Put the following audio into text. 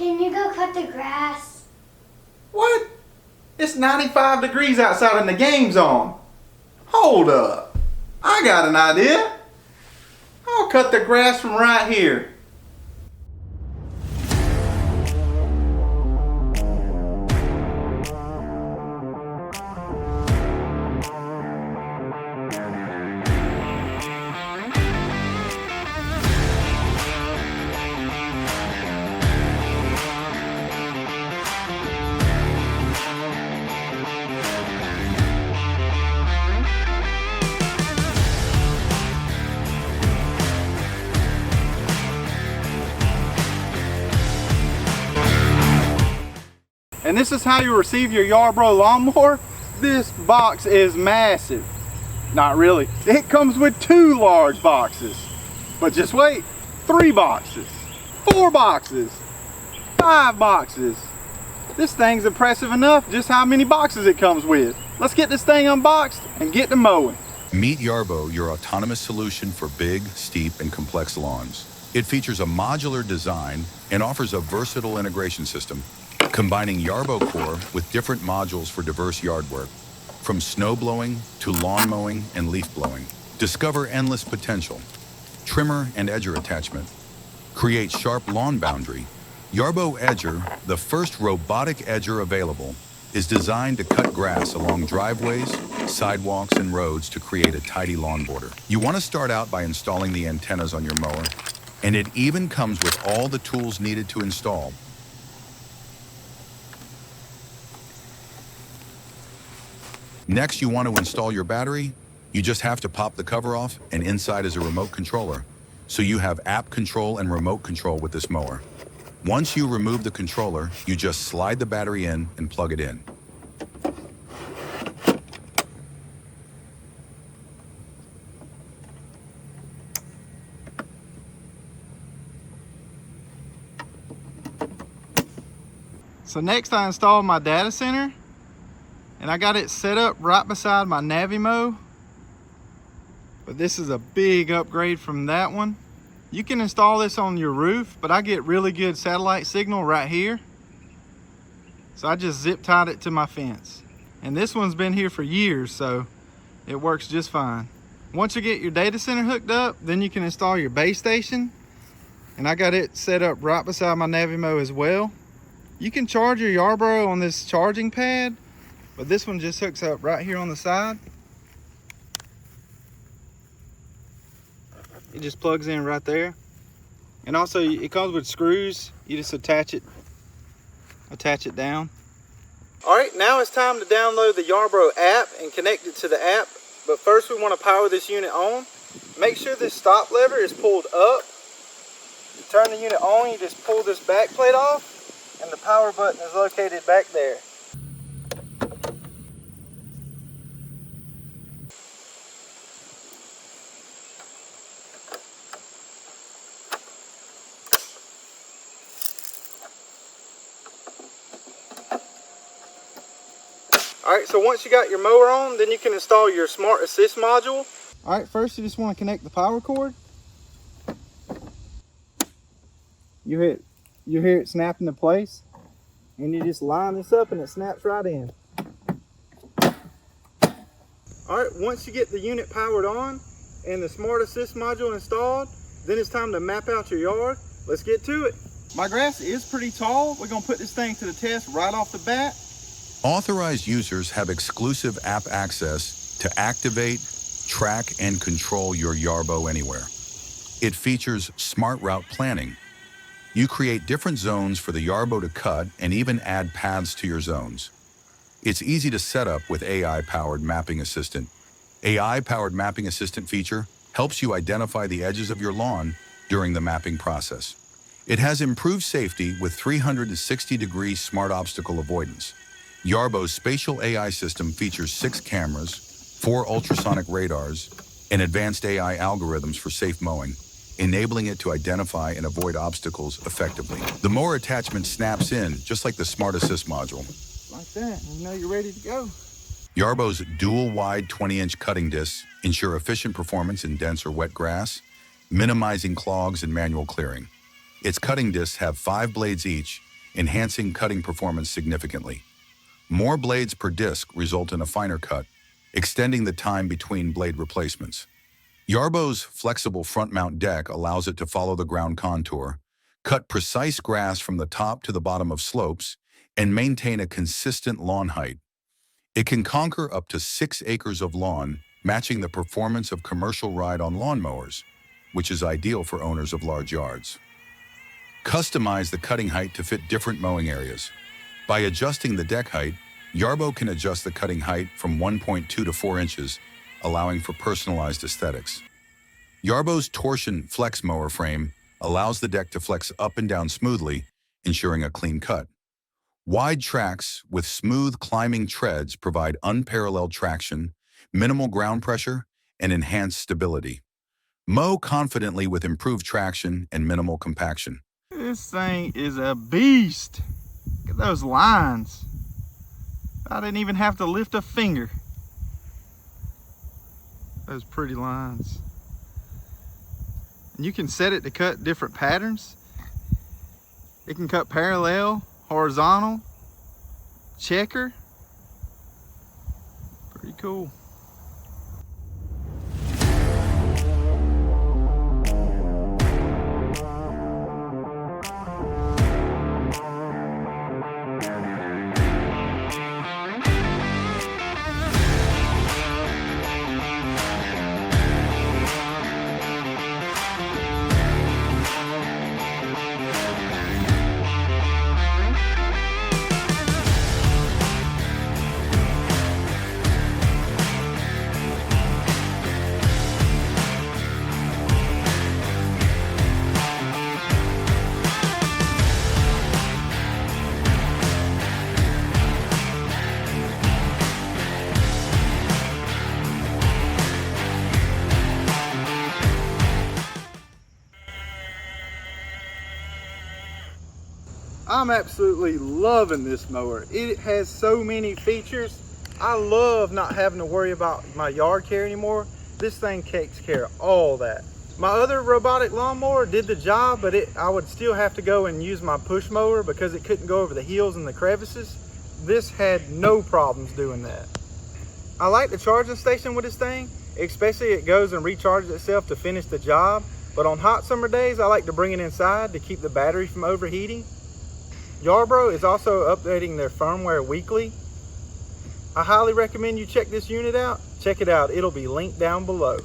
Can you go cut the grass? What? It's 95 degrees outside and the game's on. Hold up. I got an idea. I'll cut the grass from right here. And this is how you receive your Yarbo lawnmower. This box is massive. Not really. It comes with 2 large boxes. But just wait. 3 boxes. 4 boxes. 5 boxes. This thing's impressive enough just how many boxes it comes with. Let's get this thing unboxed and get to mowing. Meet Yarbo, your autonomous solution for big, steep, and complex lawns. It features a modular design and offers a versatile integration system, combining Yarbo core with different modules for diverse yard work, from snow blowing to lawn mowing and leaf blowing. Discover endless potential. Trimmer and edger attachment. Create sharp lawn boundary. Yarbo Edger, the first robotic edger available, is designed to cut grass along driveways, sidewalks, and roads to create a tidy lawn border. You want to start out by installing the antennas on your mower, and it even comes with all the tools needed to install. Next, you want to install your battery. You just have to pop the cover off, and inside is a remote controller. So you have app control and remote control with this mower. Once you remove the controller, you just slide the battery in and plug it in. So next I installed my data center, and I got it set up right beside my Navimo. But this is a big upgrade from that one. You can install this on your roof, but I get really good satellite signal right here. So I just zip tied it to my fence. And this one's been here for years, so it works just fine. Once you get your data center hooked up, then you can install your base station. And I got it set up right beside my Navimo as well. You can charge your Yarbo on this charging pad, but this one just hooks up right here on the side. It just plugs in right there. And also it comes with screws. You just attach it down. All right, now it's time to download the Yarbo app and connect it to the app. But first we want to power this unit on. Make sure this stop lever is pulled up. To turn the unit on, you just pull this back plate off, and the power button is located back there. All right, so once you got your mower on, then you can install your Smart Assist module. All right, first you just want to connect the power cord. You hear it snap into place, and you just line this up and it snaps right in. All right, once you get the unit powered on and the Smart Assist module installed, then it's time to map out your yard. Let's get to it. My grass is pretty tall. We're gonna put this thing to the test right off the bat. Authorized users have exclusive app access to activate, track, and control your Yarbo anywhere. It features smart route planning. You create different zones for the Yarbo to cut and even add paths to your zones. It's easy to set up with AI-powered Mapping Assistant. AI-powered Mapping Assistant feature helps you identify the edges of your lawn during the mapping process. It has improved safety with 360-degree smart obstacle avoidance. Yarbo's spatial AI system features 6 cameras, 4 ultrasonic radars, and advanced AI algorithms for safe mowing, enabling it to identify and avoid obstacles effectively. The mower attachment snaps in, just like the Smart Assist module. Like that, you know you're ready to go. Yarbo's dual-wide 20-inch cutting discs ensure efficient performance in dense or wet grass, minimizing clogs and manual clearing. Its cutting discs have 5 blades each enhancing cutting performance significantly. More blades per disc result in a finer cut, extending the time between blade replacements. Yarbo's flexible front mount deck allows it to follow the ground contour, cut precise grass from the top to the bottom of slopes, and maintain a consistent lawn height. It can conquer up to 6 acres of lawn, matching the performance of commercial ride-on lawnmowers, which is ideal for owners of large yards. Customize the cutting height to fit different mowing areas. By adjusting the deck height, Yarbo can adjust the cutting height from 1.2 to 4 inches, allowing for personalized aesthetics. Yarbo's torsion flex mower frame allows the deck to flex up and down smoothly, ensuring a clean cut. Wide tracks with smooth climbing treads provide unparalleled traction, minimal ground pressure, and enhanced stability. Mow confidently with improved traction and minimal compaction. This thing is a beast. Look at those lines. I didn't even have to lift a finger. Those pretty lines. And you can set it to cut different patterns. It can cut parallel, horizontal, checker. Pretty cool. I'm absolutely loving this mower. It has so many features. I love not having to worry about my yard care anymore. This thing takes care of all that. My other robotic lawnmower did the job, but I would still have to go and use my push mower because it couldn't go over the hills and the crevices. This had no problems doing that. I like the charging station with this thing, especially it goes and recharges itself to finish the job. But on hot summer days, I like to bring it inside to keep the battery from overheating. Yarbo is also updating their firmware weekly. I highly recommend you check this unit out. Check it out, it'll be linked down below.